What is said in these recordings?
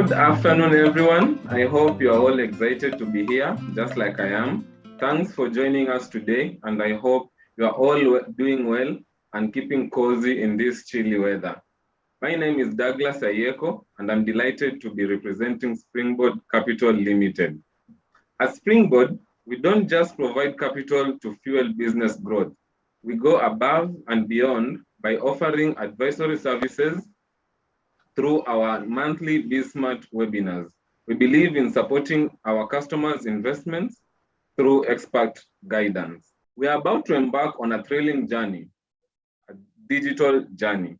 Good afternoon, everyone. I hope you are all excited to be here, just like I am. Thanks for joining us today, and I hope you are all doing well and keeping cozy in this chilly weather. My name is Douglas Ayeko, and I'm delighted to be representing Springboard Capital Limited. At Springboard, we don't just provide capital to fuel business growth. We go above and beyond by offering advisory services through our monthly BizSmart webinars. We believe in supporting our customers' investments through expert guidance. We are about to embark on a thrilling journey, a digital journey.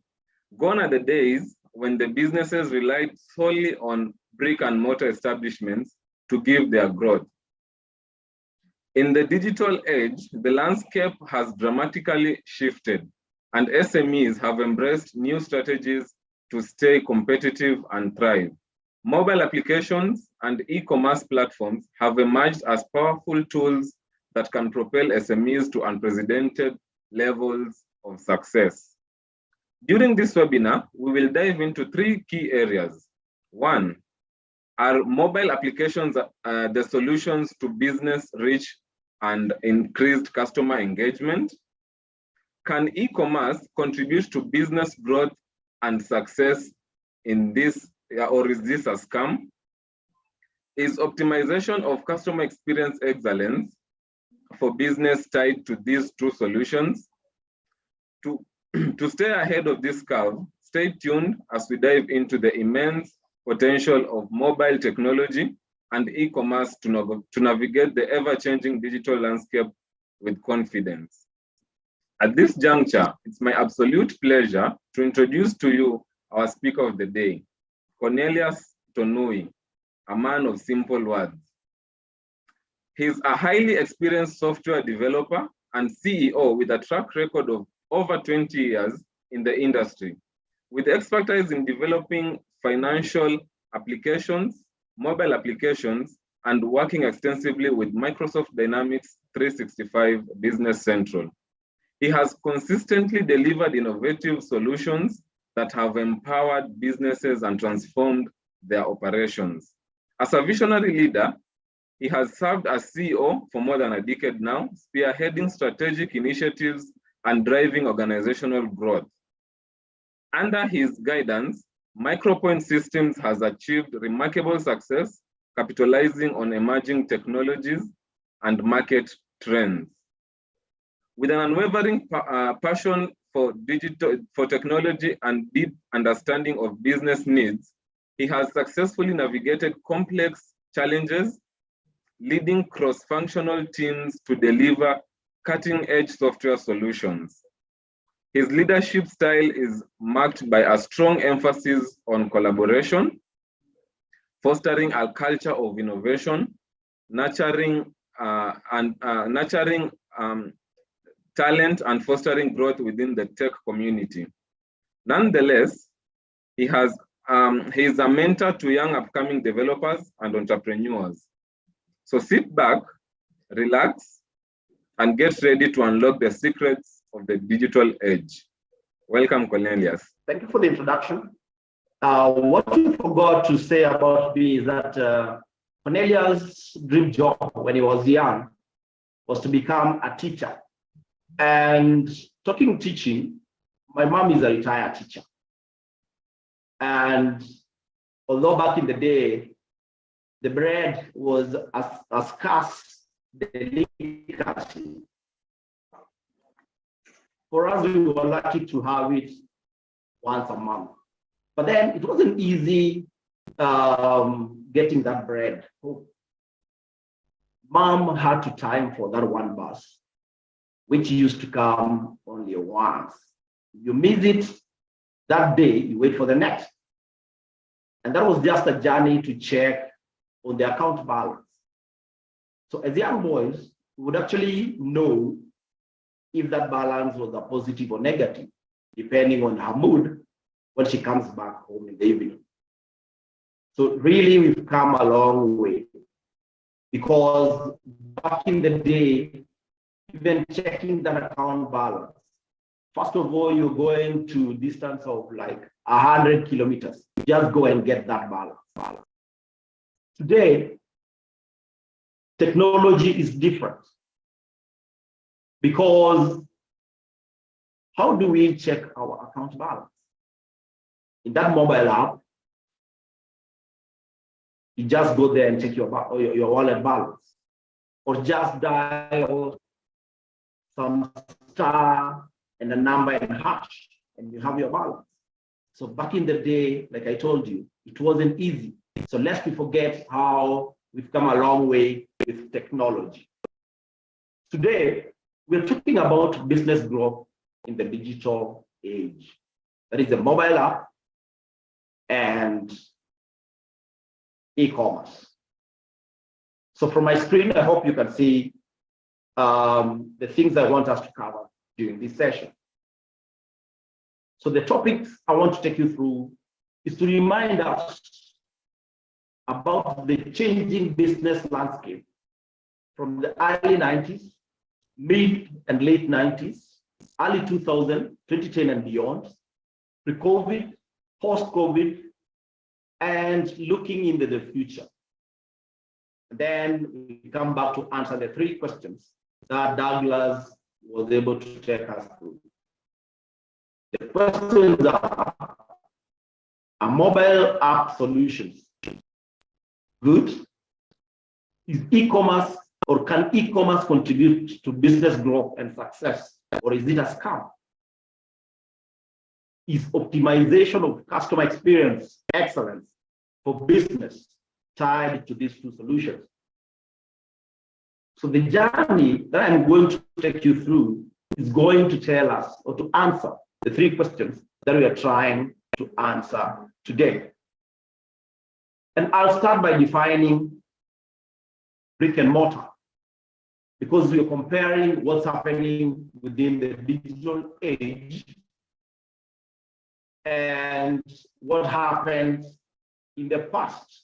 Gone are the days when the businesses relied solely on brick and mortar establishments to give their growth. In the digital age, the landscape has dramatically shifted, and SMEs have embraced new strategies to stay competitive and thrive. Mobile applications and e-commerce platforms have emerged as powerful tools that can propel SMEs to unprecedented levels of success. During this webinar, we will dive into three key areas. One, are mobile applications the solutions to business reach and increased customer engagement? Can e-commerce contribute to business growth and success in this, or is this a scam? Is optimization of customer experience excellence for business tied to these two solutions? To stay ahead of this curve, stay tuned as we dive into the immense potential of mobile technology and e-commerce to navigate the ever-changing digital landscape with confidence. At this juncture, it's my absolute pleasure to introduce to you our speaker of the day, Cornelius Tonui, a man of simple words. He's a highly experienced software developer and CEO with a track record of over 20 years in the industry, with expertise in developing financial applications, mobile applications, and working extensively with Microsoft Dynamics 365 Business Central. He has consistently delivered innovative solutions that have empowered businesses and transformed their operations. As a visionary leader, he has served as CEO for more than a decade now, spearheading strategic initiatives and driving organizational growth. Under his guidance, Micropoint Systems has achieved remarkable success, capitalizing on emerging technologies and market trends. With an unwavering passion for technology and deep understanding of business needs, he has successfully navigated complex challenges, leading cross-functional teams to deliver cutting-edge software solutions. His leadership style is marked by a strong emphasis on collaboration, fostering a culture of innovation, nurturing talent and fostering growth within the tech community. Nonetheless, he is a mentor to young upcoming developers and entrepreneurs. So sit back, relax, and get ready to unlock the secrets of the digital age. Welcome, Cornelius. Thank you for the introduction. What you forgot to say about me is that Cornelius' dream job when he was young was to become a teacher. And talking teaching, my mom is a retired teacher. And although back in the day, the bread was a scarce delicacy, for us, we were lucky to have it once a month. But then it wasn't easy getting that bread. Mom had to time for that one bus, which used to come only once. You miss it that day, you wait for the next. And that was just a journey to check on the account balance. So as young boys, we would actually know if that balance was a positive or negative, depending on her mood when she comes back home in the evening. So really, we've come a long way, because back in the day, even checking that account balance, first of all, you're going to distance of like 100 kilometers. Just go and get that balance. balance. Today, technology is different because how do we check our account balance? In that mobile app, you just go there and check your wallet balance, or just dial some star and a number and hash, and you have your balance. So back in the day, like I told you, it wasn't easy. So lest we forget how we've come a long way with technology. Today, we're talking about business growth in the digital age. That is the mobile app and e-commerce. So from my screen, I hope you can see the things I want us to cover during this session. So the topics I want to take you through is to remind us about the changing business landscape from the early 90s, mid and late 90s, early 2000, 2010 and beyond, pre-COVID, post-COVID, and looking into the future. Then we come back to answer the three questions that Douglas was able to take us through. The questions are mobile app solutions good? Is e-commerce, or can e-commerce contribute to business growth and success, or is it a scam? Is optimization of customer experience excellence for business tied to these two solutions? So the journey that I'm going to take you through is going to tell us, or to answer, the three questions that we are trying to answer today. And I'll start by defining brick and mortar, because we are comparing what's happening within the digital age and what happened in the past.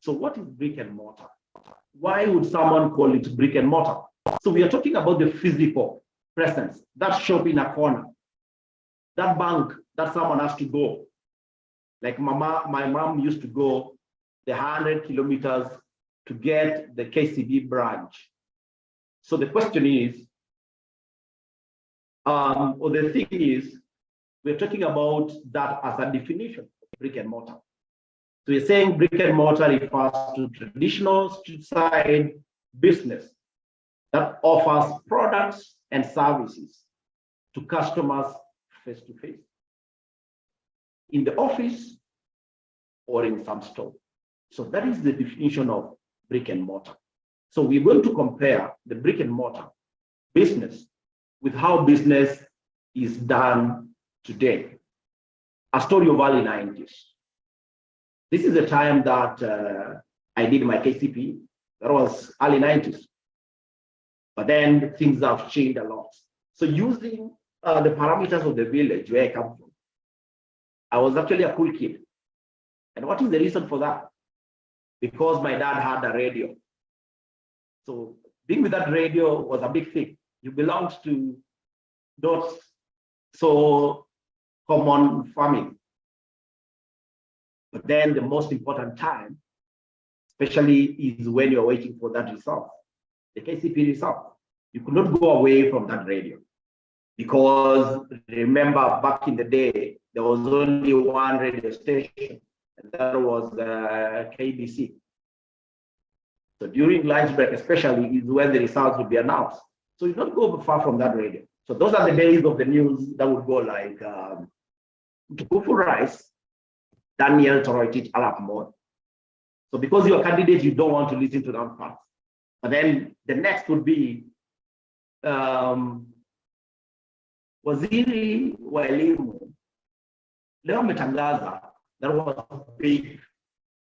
So what is brick and mortar? Why would someone call it brick and mortar? So we are talking about the physical presence, that shop in a corner, that bank that someone has to go. Like my mom used to go the 100 kilometers to get the KCB branch. So the question is, or the thing is, we're talking about that as a definition of brick and mortar. So we're saying brick and mortar refers to traditional street side business that offers products and services to customers face to face, in the office or in some store. So that is the definition of brick and mortar. So we're going to compare the brick and mortar business with how business is done today. A story of early 90s. This is the time that I did my KCP. That was early 90s. But then things have changed a lot. So using the parameters of the village where I come from, I was actually a cool kid. And what is the reason for that? Because my dad had a radio. So being with that radio was a big thing. You belonged to not so common family. But then the most important time, especially, is when you're waiting for that result, the KCP result. You could not go away from that radio, because remember, back in the day, there was only one radio station, and that was KBC. So during lunch break, especially, is when the results would be announced. So you don't go far from that radio. So those are the days of the news that would go like Tukufu Rice, Daniel Toroitich Alap Mod. So because you're a candidate, you don't want to listen to that part. But then the next would be Waziri wa Elimu leo ametangaza. That was big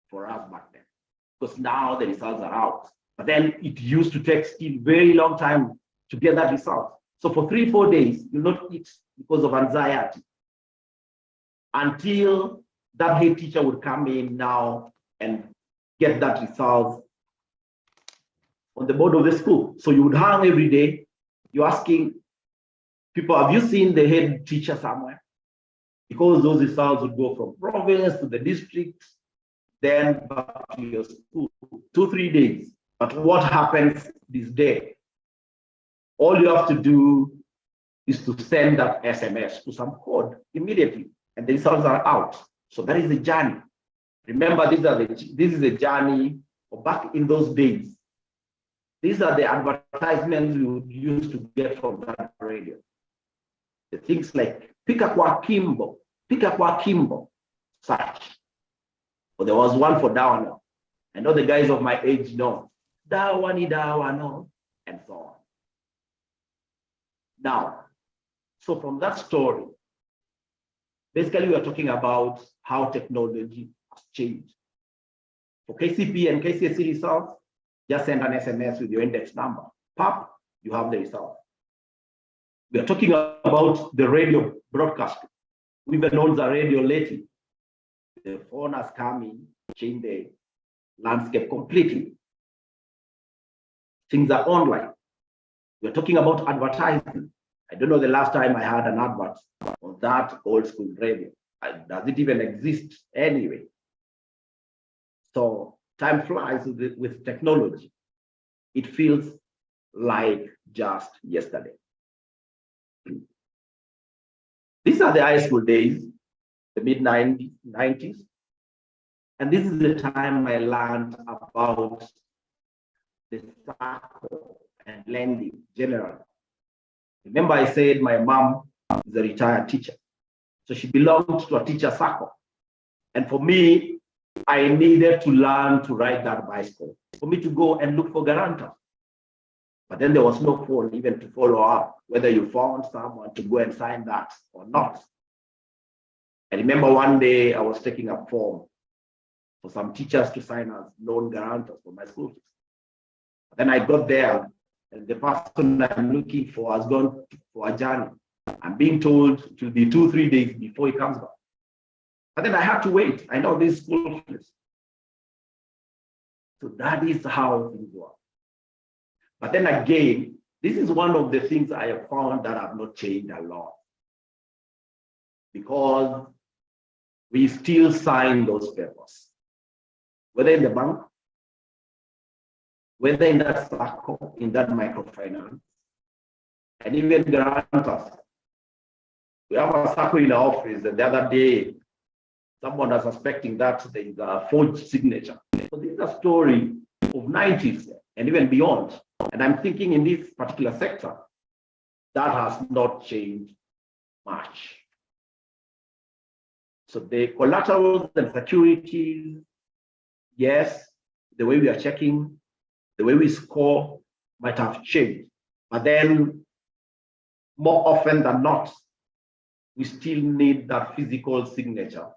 for us back then, because now the results are out. But then it used to take still very long time to get that result. So for 3-4 days, you'll not eat because of anxiety, until that head teacher would come in now and get that result on the board of the school. So you would hang every day. You're asking people, have you seen the head teacher somewhere? Because those results would go from province to the district then back to your school, 2-3 days. But what happens this day? All you have to do is to send that SMS to some code immediately, and the results are out. So that is the journey. Remember, this is a journey of back in those days. These are the advertisements you used to get from that radio. The things like Pika kwa Kimbo, such. But there was one for Dawano. I know the guys of my age know. Dawani Dawano, and so on. Now, so from that story, basically we are talking about how technology has changed. For KCP and KCSE results, just send an SMS with your index number. Pop, you have the result. We are talking about the radio broadcasting. We even know the radio lately. The phone has come in, changed the landscape completely. Things are online. We're talking about advertising. I don't know the last time I had an advert on that old school radio. Does it even exist anyway? So time flies with technology. It feels like just yesterday. These are the high school days, the mid-90s. And this is the time I learned about the circle and lending generally. Remember, I said my mom is a retired teacher. So she belonged to a teacher circle. And for me, I needed to learn to ride that bicycle for me to go and look for guarantors. But then there was no phone even to follow up whether you found someone to go and sign that or not. I remember one day I was taking a form for some teachers to sign as loan guarantors for my school. Then I got there, and the person I'm looking for has gone for a journey. I'm being told it will be 2-3 days before he comes back. But then I had to wait. I know this school fees. So that is how things work. But then again, this is one of the things I have found that have not changed a lot. Because we still sign those papers. Whether in the bank, whether in that circle, in that microfinance, and even guarantors. We have a circle in the office, and the other day, someone was suspecting that there is a forged signature. So this is a story of 90s and even beyond. And I'm thinking in this particular sector, that has not changed much. So the collaterals and securities, yes, the way we are checking, the way we score might have changed. But then more often than not, we still need that physical signature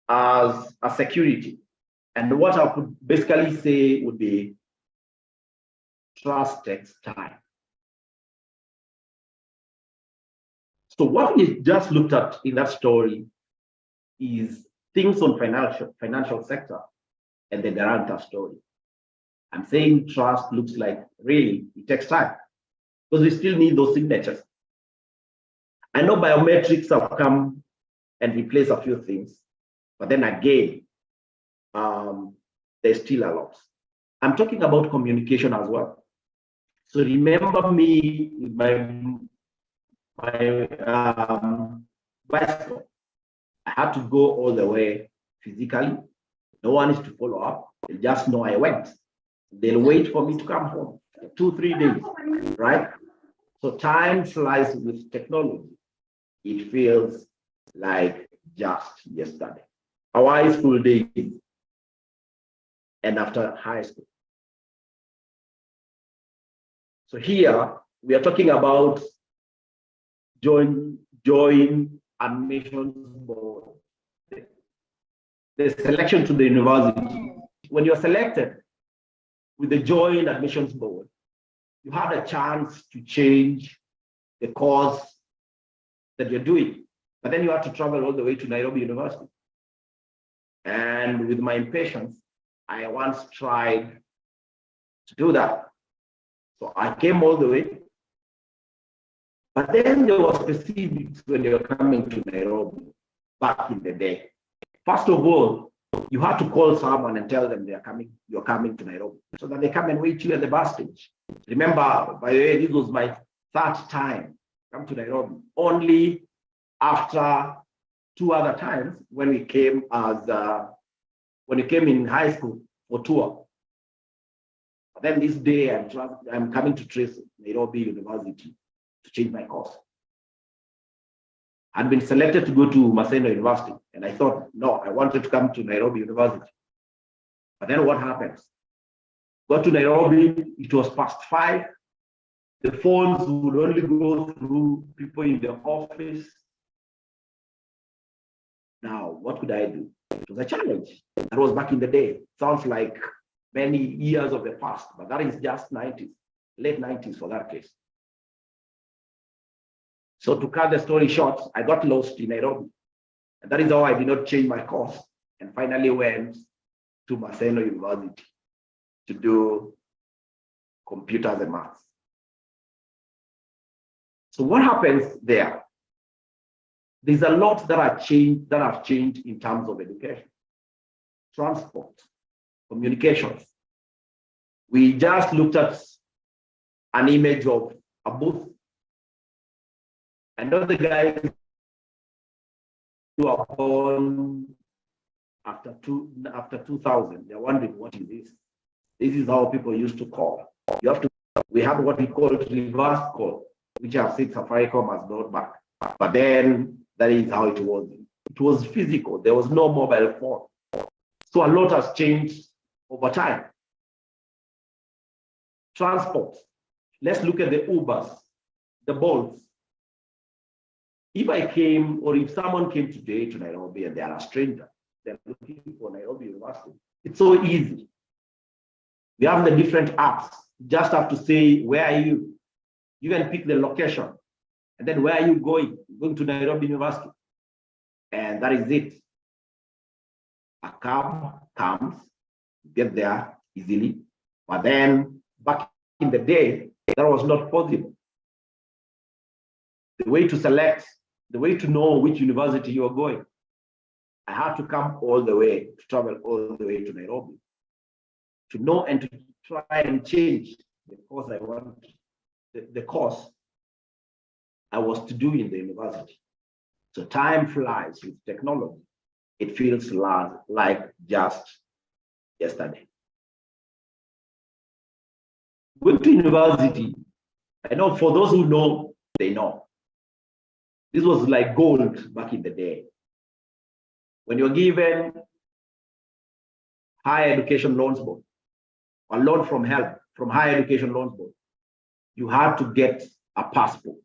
as a security. And what I could basically say would be trust takes time. So what we just looked at in that story is things on financial sector and the guarantor story. I'm saying trust looks like really it takes time because we still need those signatures. I know biometrics have come and replaced a few things, but then again, there's still a lot. I'm talking about communication as well. So remember me with my bicycle. I had to go all the way physically. No one is to follow up. They just know I went. They'll wait for me to come home. 2-3 days, right? So time flies with technology. It feels like just yesterday. Our high school days and after high school. So here we are talking about join admissions board. The selection to the university. When you're selected with the joint admissions board, you have a chance to change the course that you're doing. But then you have to travel all the way to Nairobi University. And with my impatience, I once tried to do that. So I came all the way. But then there was specifics when you're coming to Nairobi. back in the day. First of all, you had to call someone and tell them you're coming to Nairobi, so that they come and wait you at the bus stage. Remember, by the way, this was my third time come to Nairobi, only after 2 other times when we came in high school for tour. But then this day I'm coming to Trace Nairobi University to change my course. I'd been selected to go to Maseno University, and I thought, no, I wanted to come to Nairobi University. But then what happens? Got to Nairobi, it was past 5. The phones would only go through people in the office. Now, what could I do? It was a challenge. That was back in the day. Sounds like many years of the past, but that is just 90s, late 90s for that case. So to cut the story short, I got lost in Nairobi. And that is how I did not change my course and finally went to Maseno University to do computers and maths. So what happens there? There's a lot that have changed in terms of education, transport, communications. We just looked at an image of a booth. I know the guys who are born after 2000, they're wondering, what is this? This is how people used to call. We have what we call reverse call, which I've seen Safaricom has brought back. But then that is how it was. It was physical. There was no mobile phone. So a lot has changed over time. Transport. Let's look at the Ubers, the Bolts. If I came, or if someone came today to Nairobi and they are a stranger, they're looking for Nairobi University, it's so easy. We have the different apps. You just have to say, where are you? You can pick the location. And then where are you going? Going to Nairobi University. And that is it. A cab comes, get there easily. But then back in the day, that was not possible. The way to select, the way to know which university you are going, I had to come all the way, to travel all the way to Nairobi, to know and to try and change the course I want, the course I was to do in the university. So time flies with technology. It feels like just yesterday. Going to university, I know for those who know, they know. This was like gold back in the day. When you're given higher education loans board, a loan from HELP, from higher education loans board, you had to get a passport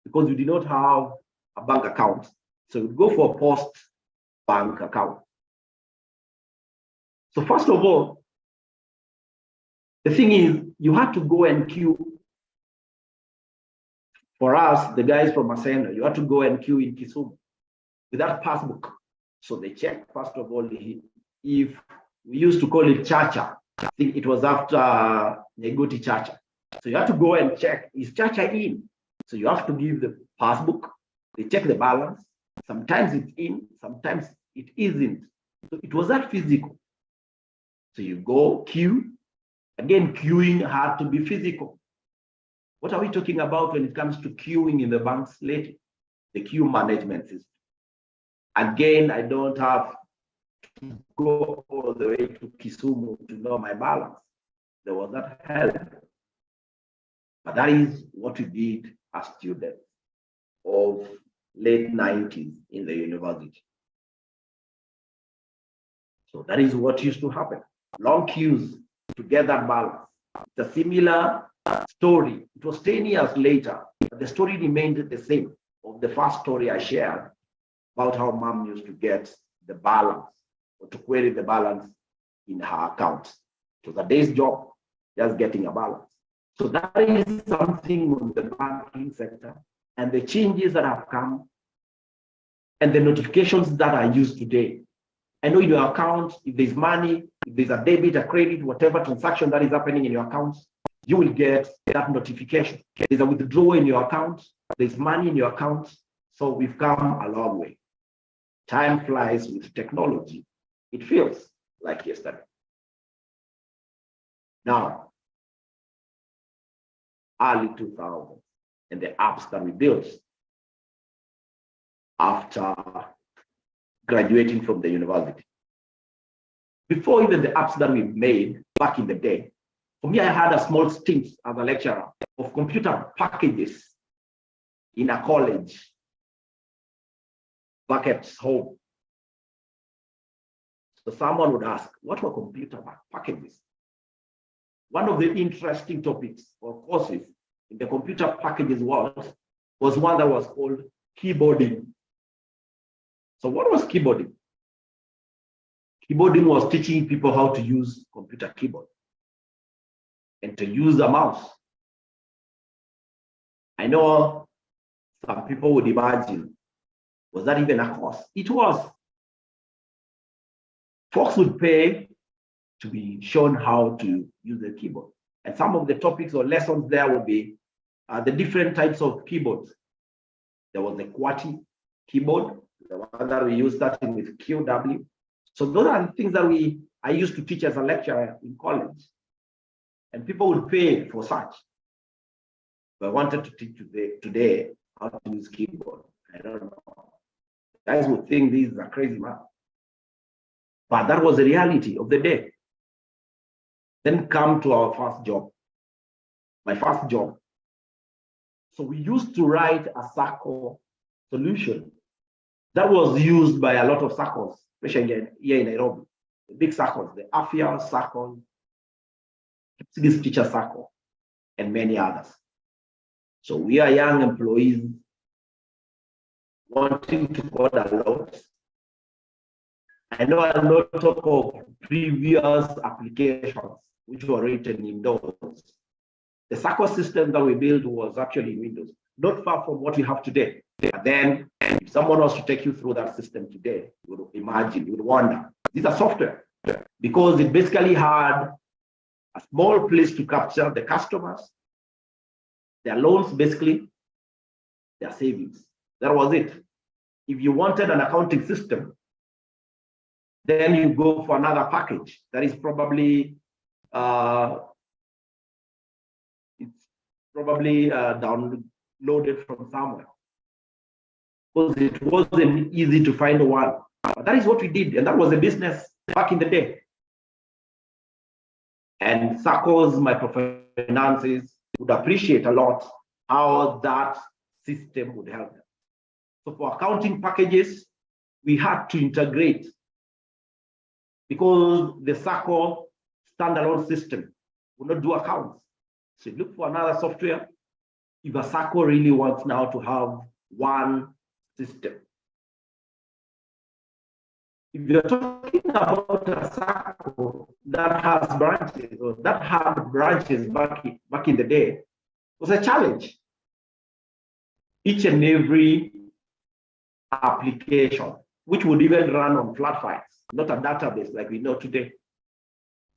because you did not have a bank account. So you go for a post bank account. So first of all, the thing is, you had to go and queue. For us, the guys from Maseno, you had to go and queue in Kisumu with that passbook. So they check, first of all, if we used to call it Chacha. I think it was after Nyegoti Chacha. So you have to go and check, is Chacha in? So you have to give the passbook, they check the balance. Sometimes it's in, sometimes it isn't. So it was that physical. So you go queue. Again, queuing had to be physical. What are we talking about when it comes to queuing in the banks lately? The queue management system. Again, I don't have to go all the way to Kisumu to know my balance. There was that help. But that is what we did as students of late 90s in the university. So that is what used to happen. Long queues to get that balance. It's a similar story. It was 10 years later, but the story remained the same of the first story I shared about how mom used to get the balance or to query the balance in her account. It was a day's job, just getting a balance. So that is something on the banking sector and the changes that have come and the notifications that are used today. I know in your account, if there's money, if there's a debit, a credit, whatever transaction that is happening in your account, you will get that notification. There's a withdrawal in your account, there's money in your account. So we've come a long way. time flies with technology. It feels like yesterday. Now, early 2000s and the apps that we built after graduating from the university. Before even the apps that we made back in the day, for me, I had a small stint as a lecturer of computer packages in a college back at home. So someone would ask, what were computer packages? One of the interesting topics or courses in the computer packages world was one that was called keyboarding. So what was keyboarding? Keyboarding was teaching people how to use computer keyboard and to use a mouse. I know some people would imagine, was that even a course? It was. Folks would pay to be shown how to use the keyboard. And some of the topics or lessons there would be the different types of keyboards. There was the QWERTY keyboard, the one that we use starting with QW. So those are the things that I used to teach as a lecturer in college. And people would pay for such. But I wanted to teach today how to use keyboard. I don't know. Guys would think this is a crazy man. But that was the reality of the day. Then come to our first job. My first job. So we used to write a circle solution that was used by a lot of circles, especially here in Nairobi. The big circles, the AFIA circle, this teacher circle, and many others. So we are young employees wanting to code a lot. I know a lot of previous applications which were written in those. The circle system that we built was actually in Windows, not far from what we have today. But then, if someone was to take you through that system today, you would imagine, you would wonder. These are software, because it basically had a small place to capture the customers, their loans, basically, their savings. That was it. If you wanted an accounting system, then you go for another package that is probably downloaded from somewhere, because it wasn't easy to find one. But that is what we did, and that was the business back in the day. And circles, microfinances would appreciate a lot how that system would help them. So for accounting packages, we had to integrate, because the circle standalone system would not do accounts. So you look for another software if a circle really wants now to have one system. If you're talking about a circle that has branches, or that had branches back in the day, it was a challenge. Each and every application, which would even run on flat files, not a database like we know today.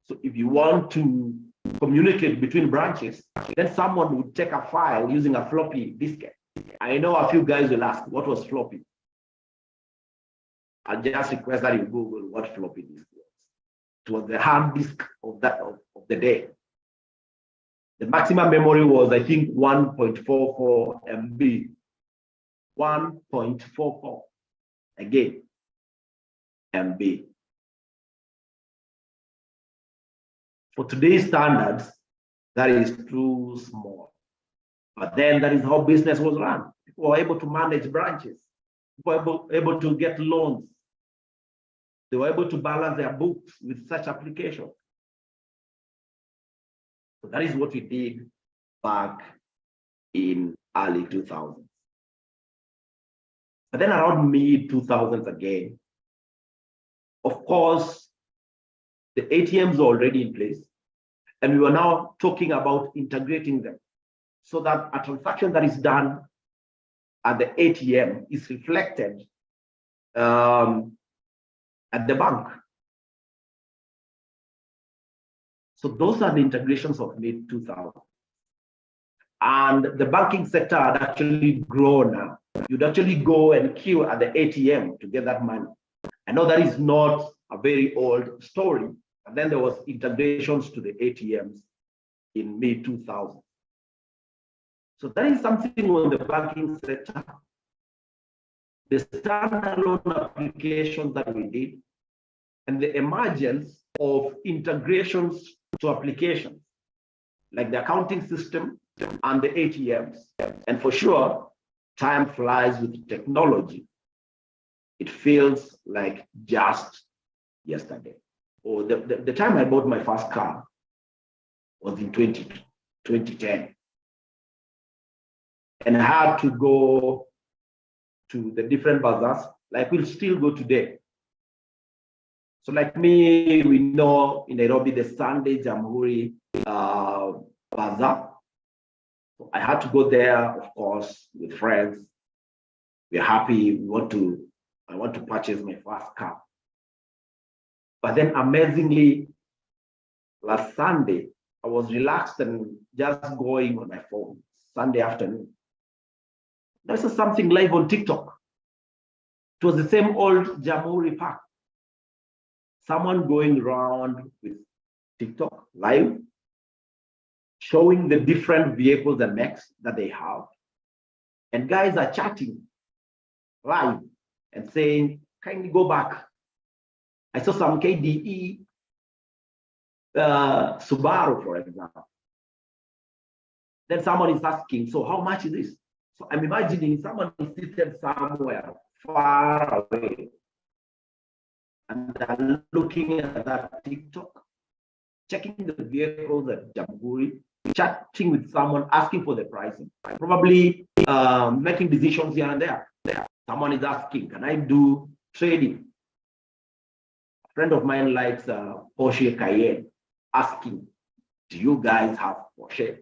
So if you want to communicate between branches, then someone would take a file using a floppy diskette. I know a few guys will ask, what was floppy? I'll just request that you Google what floppy disk was. It was the hard disk of the day. The maximum memory was, I think, 1.44 MB. 1.44 again MB. For today's standards, that is too small. But then that is how business was run. People were able to manage branches. People were able to get loans. They were able to balance their books with such applications. So that is what we did back in early 2000s. But then around mid 2000s again, of course, the ATMs were already in place, and we were now talking about integrating them so that a transaction that is done at the ATM is reflected at the bank. So those are the integrations of mid 2000s. and the banking sector had actually grown. You'd actually go and queue at the ATM to get that money. I know that is not a very old story, and then there was integrations to the ATMs in mid-2000s. So that is something on the banking sector. The standalone applications that we did, and the emergence of integrations to applications, like the accounting system and the ATMs. And for sure, time flies with technology. It feels like just yesterday. Or the time I bought my first car was in 2010. And I had to go to the different bazaars, like we'll still go today. So like me, we know in Nairobi, the Sunday Jamhuri Bazaar. So I had to go there, of course, with friends. We're happy, I want to purchase my first car. But then amazingly, last Sunday, I was relaxed and just going on my phone, Sunday afternoon. I saw something live on TikTok. It was the same old Jamhuri Park. Someone going around with TikTok live, showing the different vehicles and makes that they have. And guys are chatting live and saying, kindly go back. I saw some KDE Subaru, for example. Then someone is asking, so how much is this? So I'm imagining someone is seated somewhere far away and they're looking at that TikTok, checking the vehicles at Jamhuri, chatting with someone, asking for the pricing, probably making decisions here and there. Someone is asking, can I do trading? A friend of mine likes Porsche Cayenne, asking, do you guys have Porsche?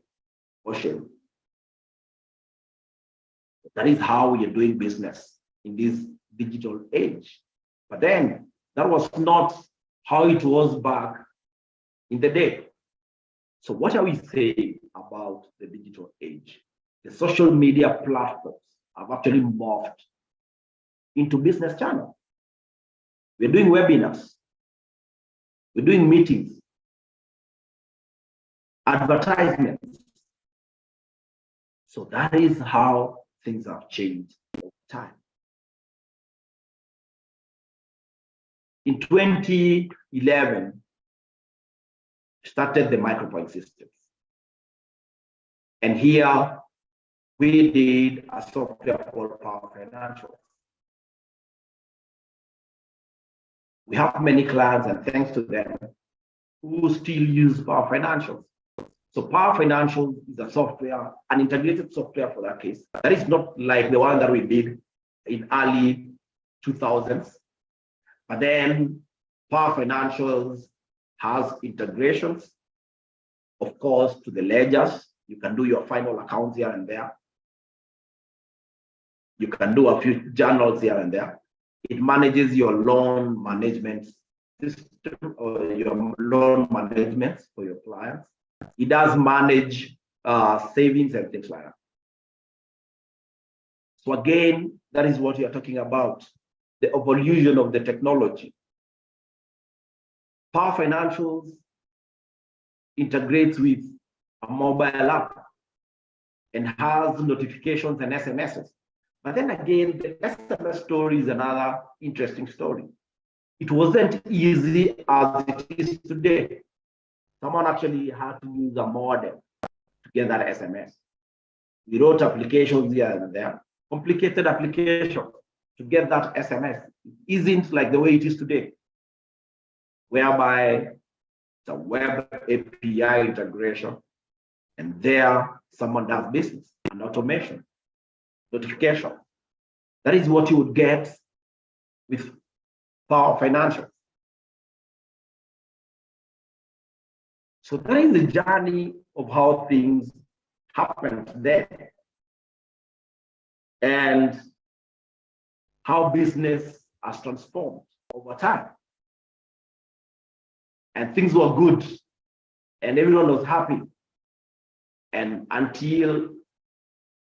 That is how we are doing business in this digital age. But then that was not how it was back in the day. So what are we saying about the digital age? The social media platforms have actually morphed into business channels. We're doing webinars. We're doing meetings, advertisements. So that is how things have changed over time. In 2011, started the micropoint systems. And here we did a software called Power Financial. We have many clients, and thanks to them, who still use Power Financials. So Power Financial is a software, an integrated software for that case. That is not like the one that we did in early 2000s. But then Power Financials has integrations, of course, to the ledgers. You can do your final accounts here and there. You can do a few journals here and there. It manages your loan management system or your loan management for your clients. It does manage savings and things like that. So again, that is what we are talking about, the evolution of the technology. Power Financials integrates with a mobile app and has notifications and SMSs. But then again, the SMS story is another interesting story. It wasn't easy as it is today. Someone actually had to use a modem to get that SMS. We wrote applications here and there, complicated applications to get that SMS. It isn't like the way it is today, whereby it's a web API integration, and there someone does business and automation, notification. That is what you would get with Power Financial. So that is the journey of how things happened there and how business has transformed over time. And things were good and everyone was happy. and until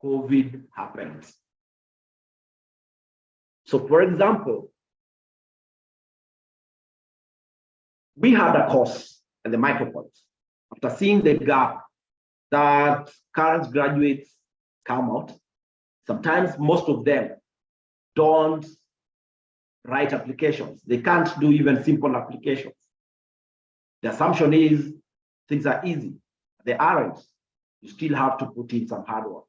COVID happens. So for example, we had a course at the micropoints. After seeing the gap that current graduates come out, sometimes most of them don't write applications. They can't do even simple applications. The assumption is things are easy. They aren't. You still have to put in some hard work.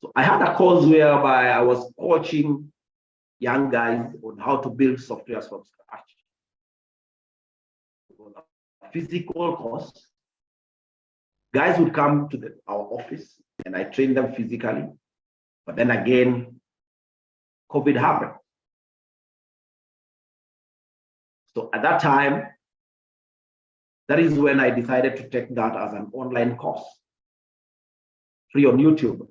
So I had a course whereby I was coaching young guys on how to build software from scratch. It was a physical course. Guys would come to our office and I trained them physically. But then again, COVID happened. So at that time, that is when I decided to take that as an online course, free on YouTube.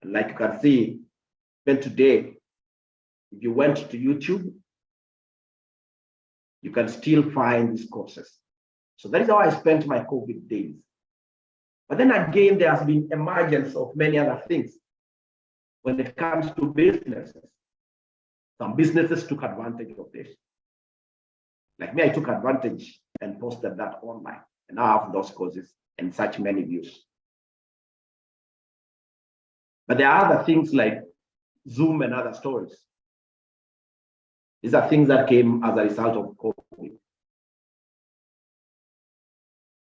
And like you can see, even today, if you went to YouTube, you can still find these courses. So that is how I spent my COVID days. But then again, there has been emergence of many other things. When it comes to businesses, some businesses took advantage of this. Like me, I took advantage and posted that online. And now I have those courses and such many views. But there are other things like Zoom and other stories. These are things that came as a result of COVID.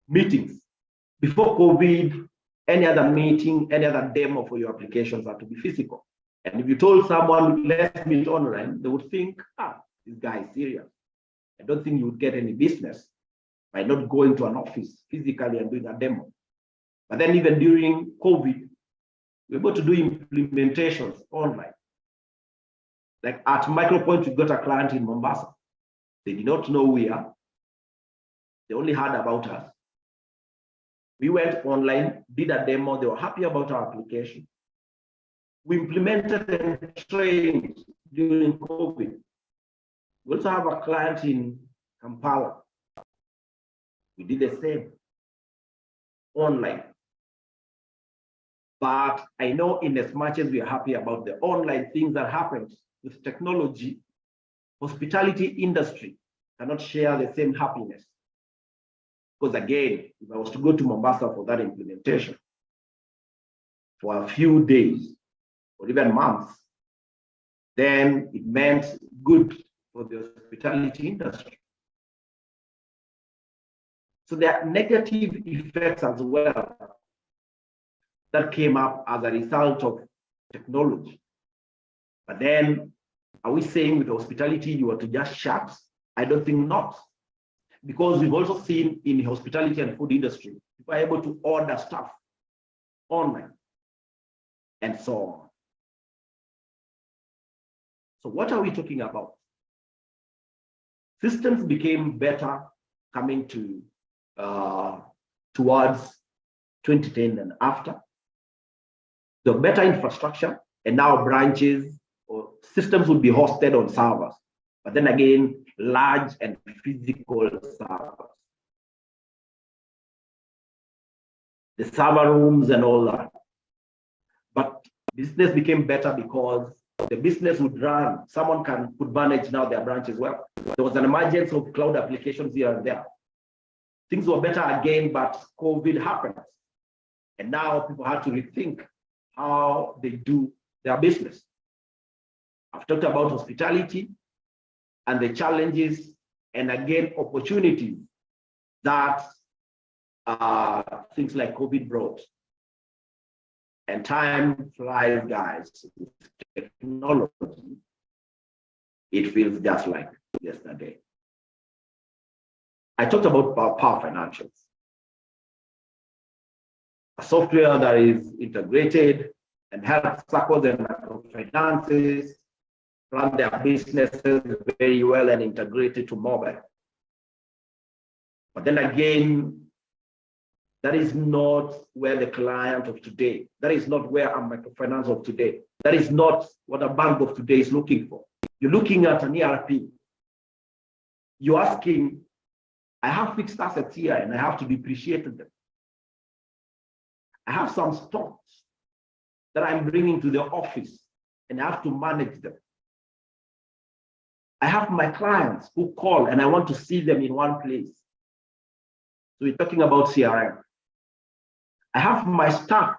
Meetings. Before COVID, any other meeting, any other demo for your applications had to be physical. And if you told someone, let's meet online, they would think, this guy is serious. I don't think you would get any business by not going to an office physically and doing a demo. But then even during COVID, we were able to do implementations online. Like at Micropoint, we got a client in Mombasa. They did not know we are. They only heard about us. We went online, did a demo. They were happy about our application. We implemented and trained during COVID. We also have a client in Kampala. We did the same online. But I know in as much as we are happy about the online things that happened with technology, hospitality industry cannot share the same happiness. Because again, if I was to go to Mombasa for that implementation for a few days or even months, then it meant good for the hospitality industry. So there are negative effects as well that came up as a result of technology. But then, are we saying with hospitality you are to just shut? I don't think not. Because we've also seen in the hospitality and food industry, people are able to order stuff online and so on. So what are we talking about? Systems became better coming to towards 2010 and after. The better infrastructure, and now branches or systems would be hosted on servers. But then again, large and physical servers. The server rooms and all that. But business became better because the business would run. Someone could manage now their branch as well. There was an emergence of cloud applications here and there. Things were better again, but COVID happened. And now people have to rethink how they do their business. I've talked about hospitality and the challenges and again, opportunities that things like COVID brought. And time flies, guys. With technology, it feels just like yesterday. I talked about Power Financials, a software that is integrated and helps circles and microfinances run their businesses very well and integrated to mobile. But then again, that is not where the client of today, that is not where a microfinance of today, that is not what a bank of today is looking for. You're looking at an ERP. You're asking, I have fixed assets here and I have to depreciate them. I have some stocks that I'm bringing to the office and I have to manage them. I have my clients who call and I want to see them in one place. So we're talking about CRM. I have my staff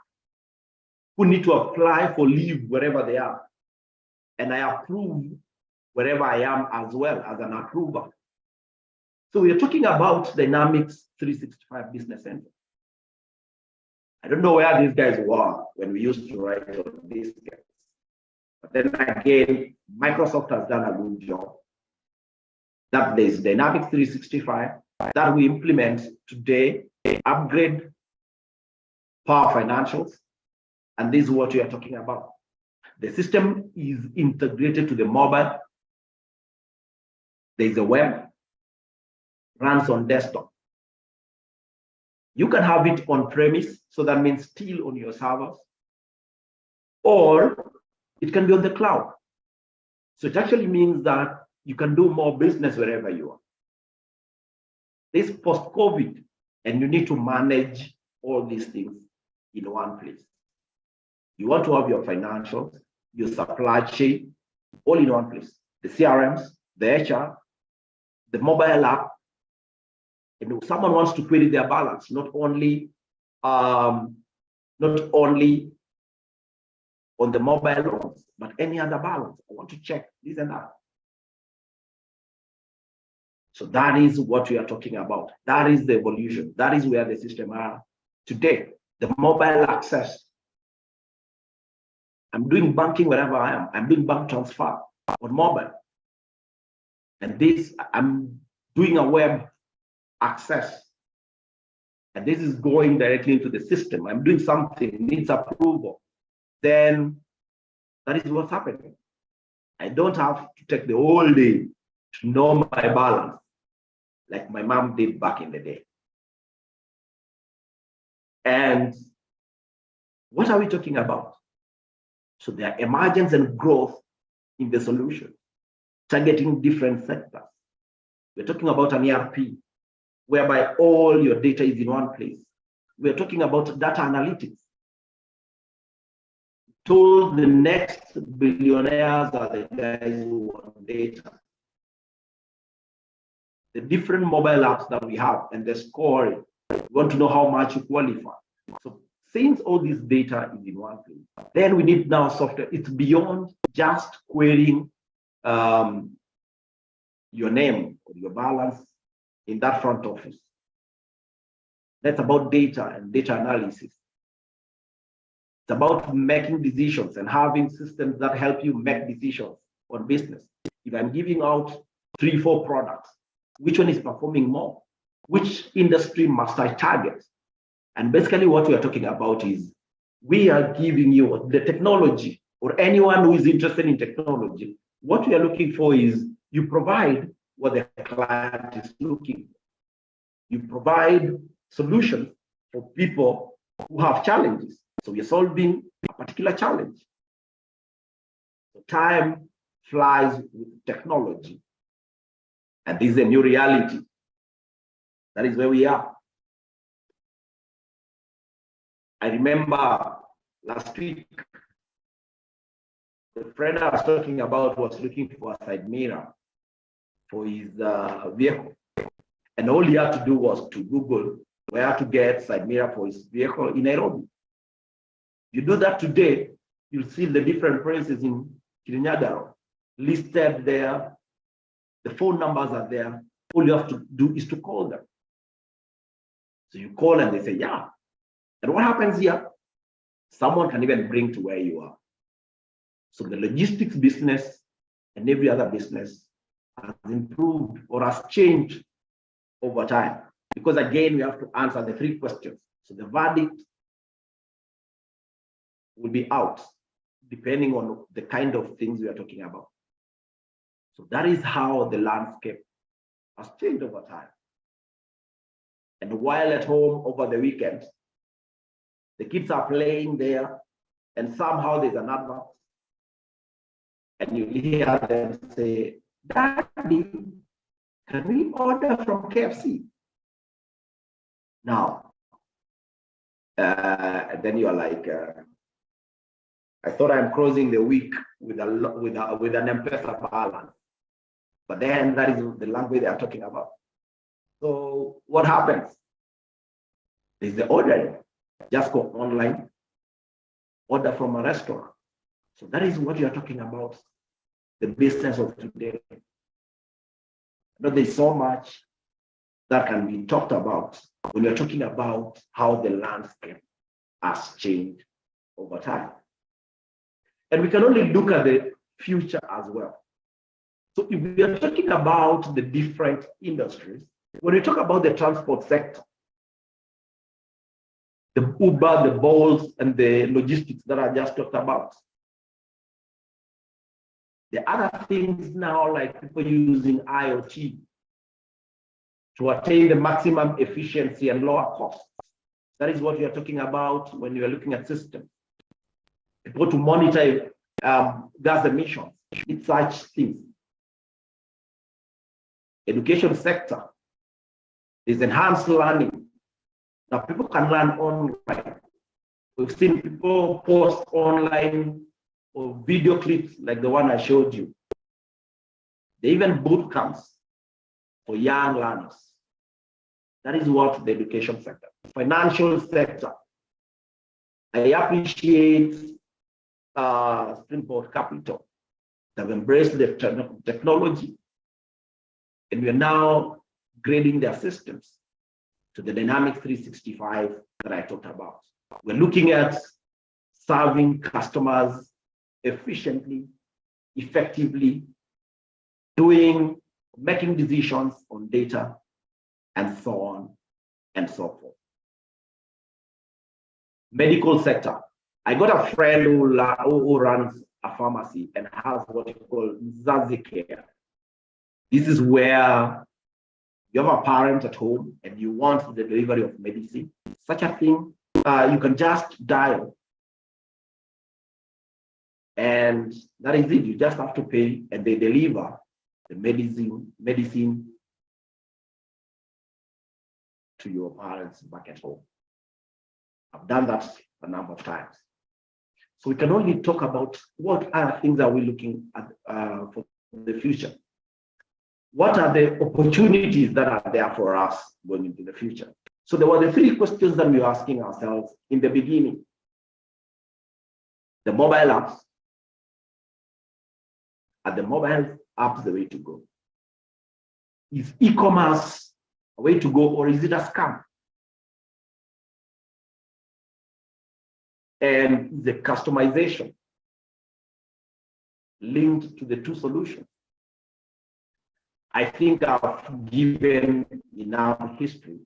who need to apply for leave wherever they are. And I approve wherever I am as well as an approver. So we're talking about Dynamics 365 Business Center. I don't know where these guys were when we used to write on these guys. But then again, Microsoft has done a good job. That there's Dynamics 365 that we implement today, upgrade Power Financials, and this is what we are talking about. The system is integrated to the mobile. There's a web, runs on desktop. You can have it on premise, so that means still on your servers, or it can be on the cloud. So it actually means that you can do more business wherever you are. This post-COVID, and you need to manage all these things in one place. You want to have your financials, your supply chain, all in one place. The CRMs, the HR, the mobile app, and if someone wants to query their balance, not only on the mobile loans, but any other balance. I want to check this and that. So that is what we are talking about. That is the evolution. That is where the system are today. The mobile access. I'm doing banking wherever I am. I'm doing bank transfer on mobile. And this, I'm doing a web access. And this is going directly into the system. I'm doing something, needs approval. Then that is what's happening. I don't have to take the whole day to know my balance, like my mom did back in the day. And what are we talking about? So there are emergence and growth in the solution, targeting different sectors. We're talking about an ERP, whereby all your data is in one place. We're talking about data analytics. Told the next billionaires are the guys who want data. The different mobile apps that we have and the scoring, we want to know how much you qualify. So since all this data is in one place, then we need now software. It's beyond just querying your name or your balance in that front office. That's about data and data analysis. It's about making decisions and having systems that help you make decisions on business. If I'm giving out 3-4 products, which one is performing more? Which industry must I target? And basically what we are talking about is we are giving you the technology, or anyone who is interested in technology. What we are looking for is you provide what the client is looking for. You provide solutions for people who have challenges. So we are solving a particular challenge. So time flies with technology. And this is a new reality. That is where we are. I remember last week, the friend I was talking about was looking for a side mirror for his vehicle. And all he had to do was to Google where to get side mirror for his vehicle in Nairobi. You do that today, you'll see the different prices in Kirinyaga listed there. The phone numbers are there. All you have to do is to call them. So you call and they say, yeah. And what happens here? Someone can even bring to where you are. So the logistics business and every other business has improved or has changed over time. Because again, we have to answer the 3 questions. So the verdict will be out depending on the kind of things we are talking about. So that is how the landscape has changed over time. And while at home over the weekend, the kids are playing there, and somehow there's an advert, and you hear them say, "Daddy, can we order from KFC?" Now, And then you are like, I thought I'm closing the week with an M-Pesa balance. But then that is the language they are talking about. So what happens? Is the ordering. Just go online, order from a restaurant. So that is what you are talking about, the business of today. But there's so much that can be talked about when you're talking about how the landscape has changed over time. And we can only look at the future as well. So if we are talking about the different industries, when we talk about the transport sector, the Uber, the Bolts, and the logistics that I just talked about. The other things now, like people using IoT to attain the maximum efficiency and lower costs. That is what we are talking about when you are looking at systems. People to monitor gas emissions, it's such things. Education sector is enhanced learning. Now people can learn online. We've seen people post online or video clips like the one I showed you. They even boot camps for young learners. That is what the education sector. Financial sector. I appreciate Springboard Capital. They've embraced the technology, and we are now grading their systems to the Dynamics 365 that I talked about. We're looking at serving customers efficiently, effectively, making decisions on data, and so on and so forth. Medical sector. I got a friend who runs a pharmacy and has what you call Zazi Care. This is where you have a parent at home and you want the delivery of medicine. Such a thing, you can just dial. And that is it. You just have to pay and they deliver the medicine to your parents back at home. I've done that a number of times. So we can only talk about what other things are we looking at for the future. What are the opportunities that are there for us going into the future? So there were the three questions that we were asking ourselves in the beginning. The mobile apps. Are the mobile apps the way to go? Is e-commerce a way to go, or is it a scam? And the customization linked to the two solutions. I think I've given enough history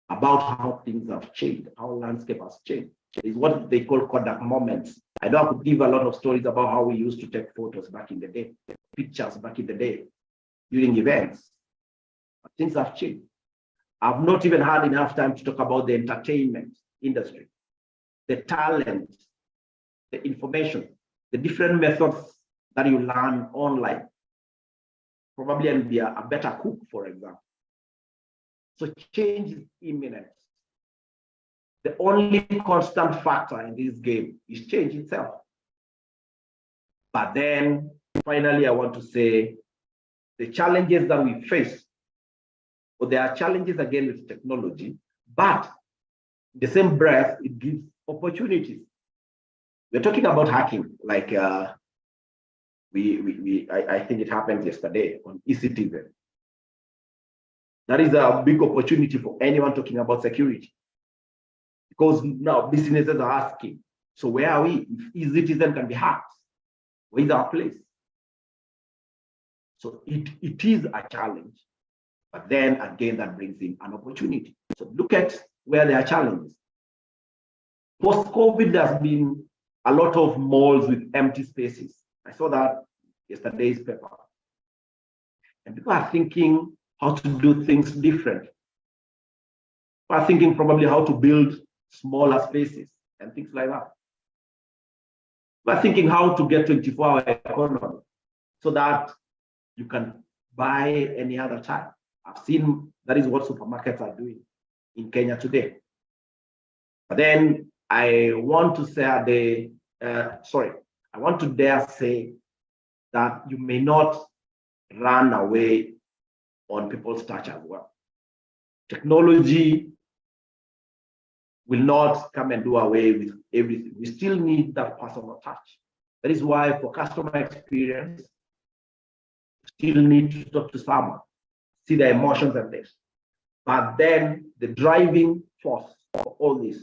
about how things have changed, how landscape has changed. It's what they call Kodak moments. I know I could give a lot of stories about how we used to take photos back in the day, pictures back in the day, during events. But things have changed. I've not even had enough time to talk about the entertainment industry, the talent, the information, the different methods that you learn online. Probably and be a better cook, for example. So change is imminent. The only constant factor in this game is change itself. But then finally, I want to say the challenges that we face, well, there are challenges again with technology, but in the same breath, it gives opportunities. We're talking about hacking, like I think it happened yesterday on eCitizen. That is a big opportunity for anyone talking about security. Because now businesses are asking, so where are we? If eCitizen can be hacked, where is our place? So it is a challenge, but then again, that brings in an opportunity. So look at where there are challenges. Post-COVID, there's been a lot of malls with empty spaces. I saw that yesterday's paper. And people are thinking how to do things different. People are thinking probably how to build smaller spaces and things like that. People are thinking how to get 24-hour economy so that you can buy any other time. I've seen that is what supermarkets are doing in Kenya today. But then I want to say I want to dare say that you may not run away on people's touch as well. Technology will not come and do away with everything. We still need that personal touch. That is why for customer experience, you still need to talk to someone, see the emotions and this. But then the driving force for all this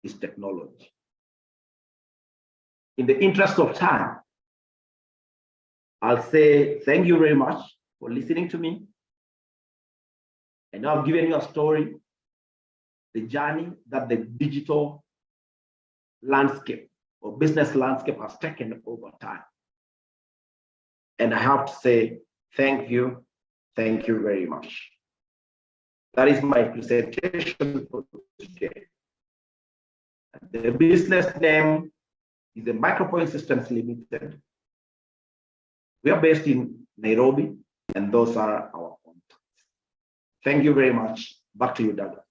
is technology. In the interest of time, I'll say thank you very much for listening to me. And now I've given you a story, the journey that the digital landscape or business landscape has taken over time. And I have to say thank you very much. That is my presentation for today. The business name is the Micropoint Systems Limited. We are based in Nairobi, and those are our contacts. Thank you very much. Back to you, Douglas.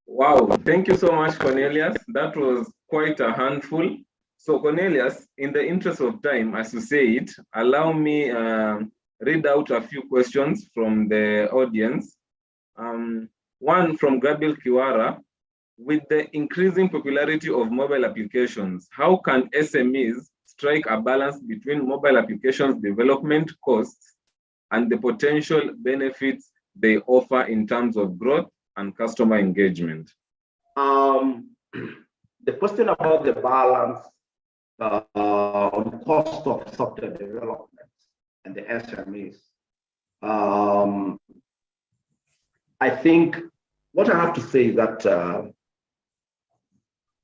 Wow, thank you so much, Cornelius. That was quite a handful. So Cornelius, in the interest of time, as you say it, allow me read out a few questions from the audience. One from Gabriel Kiwara. With the increasing popularity of mobile applications, how can SMEs strike a balance between mobile applications development costs and the potential benefits they offer in terms of growth and customer engagement? The question about the balance on cost of software development and the SMEs. I think what I have to say is that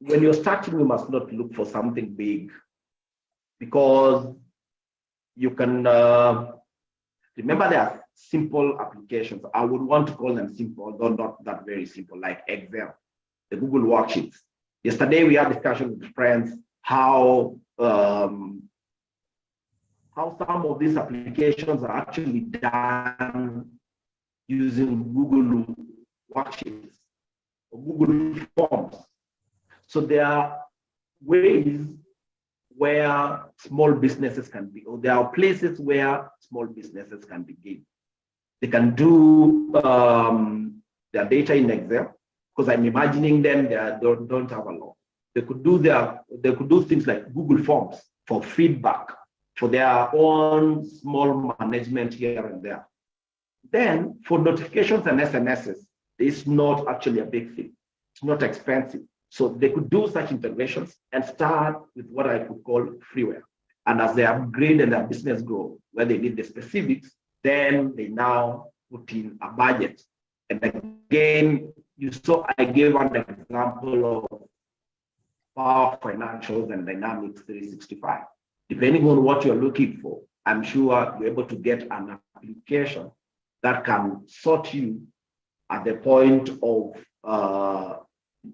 when you're starting, you must not look for something big, because you can remember there are simple applications. I would want to call them simple, though not that very simple, like Excel, the Google Worksheets. Yesterday we had discussion with friends how some of these applications are actually done using Google Worksheets or Google Forms. So there are ways where small businesses can be, or there are places where small businesses can begin. They can do their data in Excel, because I'm imagining them they don't have a lot. They could do things like Google Forms for feedback, for their own small management here and there. Then for notifications and SMSs, it's not actually a big thing. It's not expensive. So they could do such integrations and start with what I could call freeware. And as they upgrade and their business grow, where they need the specifics, then they now put in a budget. And again, you saw I gave an example of Power Financials and Dynamics 365. Depending on what you're looking for, I'm sure you're able to get an application that can sort you at the point of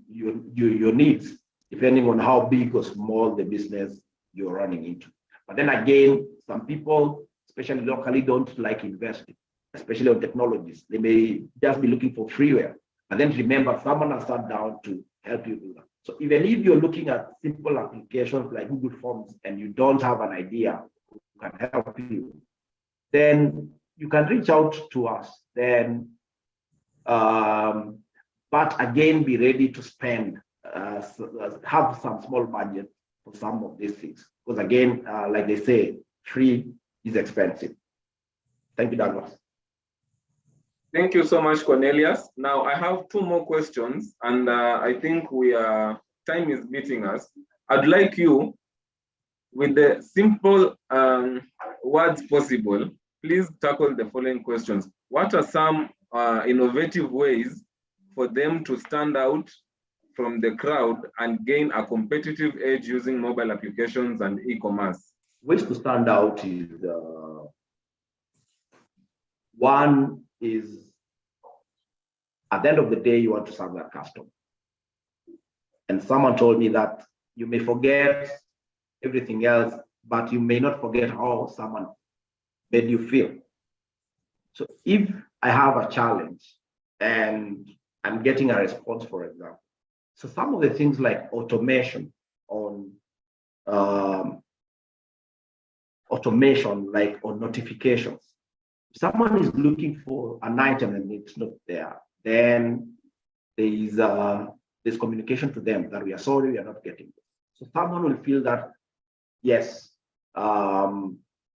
your needs, depending on how big or small the business you're running into. But then again, some people, especially locally, don't like investing, especially on technologies. They may just be looking for freeware. But then remember, someone has sat down to help you do that. So even if you're looking at simple applications like Google Forms and you don't have an idea who can help you, then you can reach out to us. Then but again, be ready to spend, have some small budget for some of these things. Because again, like they say, free is expensive. Thank you, Douglas. Thank you so much, Cornelius. Now I have two more questions, and I think time is beating us. I'd like you, with the simple words possible, please tackle the following questions. What are some innovative ways for them to stand out from the crowd and gain a competitive edge using mobile applications and e-commerce? Ways to stand out is, one is, at the end of the day, you want to serve that customer. And someone told me that you may forget everything else, but you may not forget how someone made you feel. So if I have a challenge and I'm getting a response, for example. So some of the things like automation on like on notifications. If someone is looking for an item and it's not there, then there's communication to them that we are sorry, we are not getting it. So someone will feel that, yes,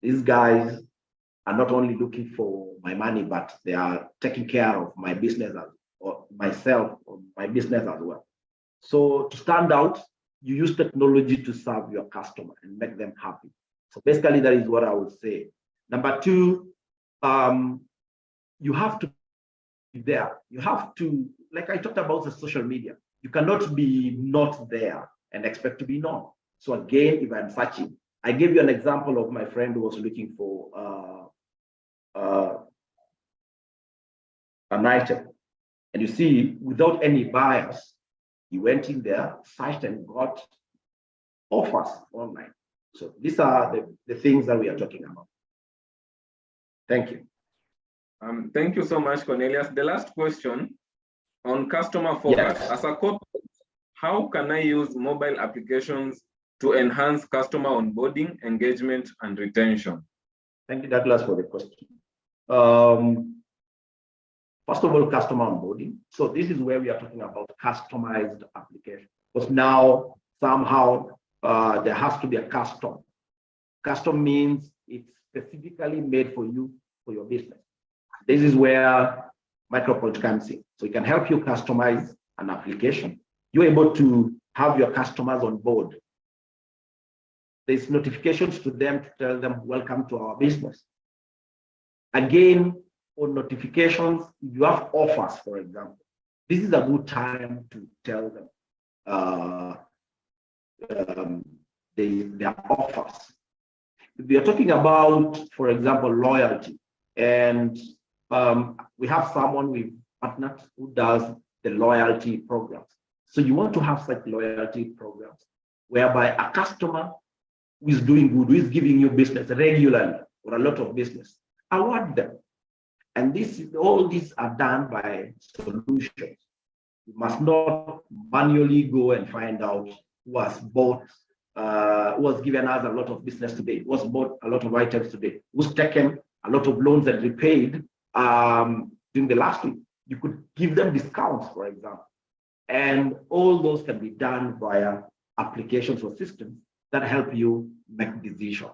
these guys are not only looking for my money, but they are taking care of my business or myself or my business as well. So to stand out, you use technology to serve your customer and make them happy. So basically, that is what I would say. Number two, you have to be there. You have to, like I talked about the social media, you cannot be not there and expect to be known. So again, if I'm searching, I gave you an example of my friend who was looking for an item. And you see, without any bias, he went in there, searched and got offers online. So these are the things that we are talking about. Thank you. Thank you so much, Cornelius. The last question on customer focus. Yes. As a corporate, how can I use mobile applications to enhance customer onboarding, engagement, and retention? Thank you, Douglas, for the question. First of all, customer onboarding. So this is where we are talking about customized application. Because now somehow there has to be a custom. Custom means it's specifically made for you, for your business. This is where MicroPoint comes in. So it can help you customize an application. You're able to have your customers on board. There's notifications to them to tell them, welcome to our business. Again, on notifications, if you have offers, for example, this is a good time to tell them their offers. If we are talking about, for example, loyalty, and we have someone we've partnered who does the loyalty programs. So you want to have such loyalty programs whereby a customer who is doing good, who is giving you business regularly or a lot of business, award them. And all these are done by solutions. You must not manually go and find out who has bought, who has given us a lot of business today, who has bought a lot of items today, who's taken a lot of loans and repaid during the last week. You could give them discounts, for example. And all those can be done via applications or systems that help you make decisions.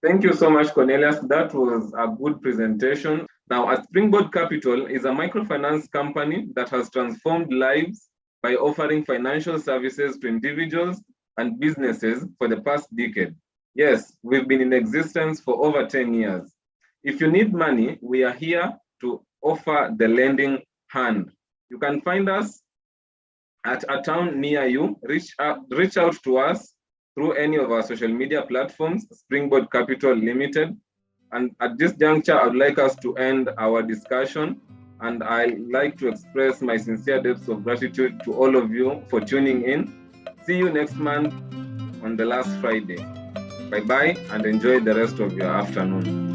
Thank you so much, Cornelius. That was a good presentation. Now, Springboard Capital is a microfinance company that has transformed lives by offering financial services to individuals and businesses for the past decade. Yes, we've been in existence for over 10 years. If you need money, we are here to offer the lending hand. You can find us at a town near you. Reach out to us through any of our social media platforms, Springboard Capital Limited. And at this juncture, I would like us to end our discussion. And I'd like to express my sincere depths of gratitude to all of you for tuning in. See you next month on the last Friday. Bye-bye and enjoy the rest of your afternoon.